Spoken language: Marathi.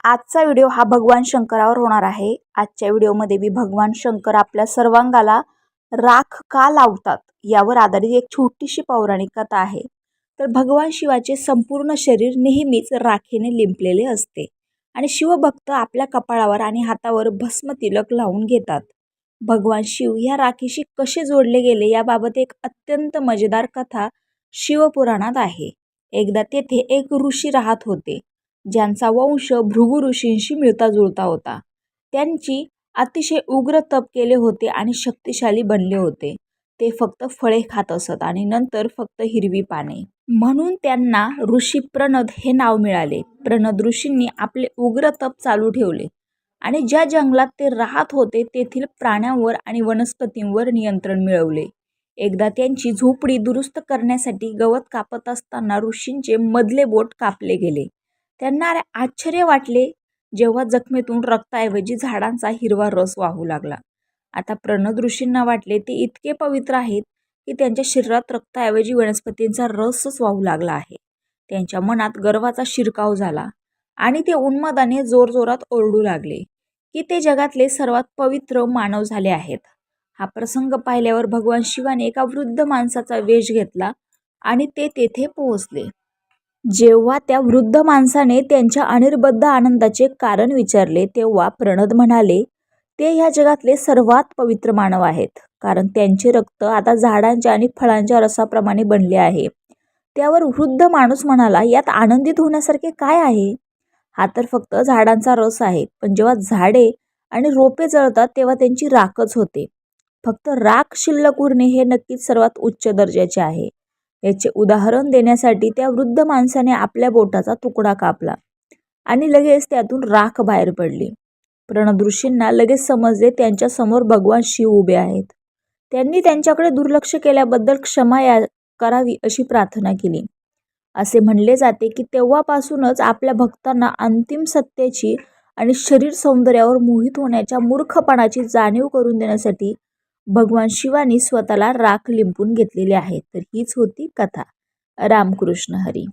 आजचा व्हिडिओ हा भगवान शंकरावर होणार आहे। आजच्या व्हिडिओमध्ये मी भगवान शंकर आपल्या सर्वांगाला राख का लावतात यावर आधारित एक छोटीशी पौराणिक कथा आहे। तर भगवान शिवाचे संपूर्ण शरीर नेहमीच राखेने लिंपलेले असते आणि शिवभक्त आपल्या कपाळावर आणि हातावर भस्म तिलक लावून घेतात। भगवान शिव या राखीशी कसे जोडले गेले याबाबत एक अत्यंत मजेदार कथा शिवपुराणात आहे। एकदा तेथे एक ऋषी राहत होते ज्यांचा वंश भृगु ऋषींशी मिळता जुळता होता। त्यांची अतिशय उग्र तप केले होते आणि शक्तिशाली बनले होते। ते फक्त फळे खात असत आणि नंतर फक्त हिरवी पाने, म्हणून त्यांना ऋषी प्रणद हे नाव मिळाले। प्रणद ऋषींनी आपले उग्र तप चालू ठेवले आणि ज्या जंगलात ते राहत होते तेथील प्राण्यांवर आणि वनस्पतींवर नियंत्रण मिळवले। एकदा त्यांची झोपडी दुरुस्त करण्यासाठी गवत कापत असताना ऋषींचे मधले बोट कापले गेले। त्यांना आश्चर्य वाटले जेव्हा जखमेतून रक्ताऐवजी झाडांचा हिरवा रस वाहू लागला। आता प्रणद ऋषींना वाटले ते इतके पवित्र आहेत की त्यांच्या शरीरात रक्ताऐवजी वनस्पतींचा रसच वाहू लागला आहे। त्यांच्या मनात गर्वाचा शिरकाव झाला आणि ते उन्मादाने जोरजोरात ओरडू लागले की ते जगातले सर्वात पवित्र मानव झाले आहेत। हा प्रसंग पाहिल्यावर भगवान शिवाने एका वृद्ध माणसाचा वेश घेतला आणि ते तेथे पोहोचले। जेव्हा त्या वृद्ध माणसाने त्यांच्या अनिर्बद्ध आनंदाचे कारण विचारले तेव्हा प्रणद म्हणाले, ते ह्या जगातले सर्वात पवित्र मानव आहेत, कारण त्यांचे रक्त आता झाडांच्या आणि फळांच्या रसाप्रमाणे बनले आहे। त्यावर वृद्ध माणूस म्हणाला, यात आनंदित होण्यासारखे काय आहे? हा तर फक्त झाडांचा रस आहे, पण जेव्हा झाडे आणि रोपे जळतात तेव्हा त्यांची राखच होते। फक्त राख शिल्लक उरणे हे नक्कीच सर्वात उच्च दर्जाचे आहे। याचे उदाहरण देण्यासाठी त्या वृद्ध माणसाने आपल्या बोटाचा तुकडा कापला आणि लगेच त्यातून राख बाहेर पडली। प्रणद ऋषींना लगेच समजले त्यांच्या समोर भगवान शिव उभे आहेत। त्यांनी त्यांच्याकडे दुर्लक्ष केल्याबद्दल क्षमा करावी अशी प्रार्थना केली। असे म्हणले जाते की तेव्हापासूनच आपल्या भक्तांना अंतिम सत्याची आणि शरीर सौंदर्यावर मोहित होण्याच्या मूर्खपणाची जाणीव करून देण्यासाठी भगवान शिवानी स्वतःला राख लिंपून घेतलेली आहे। तर हीच होती कथा। रामकृष्ण हरी।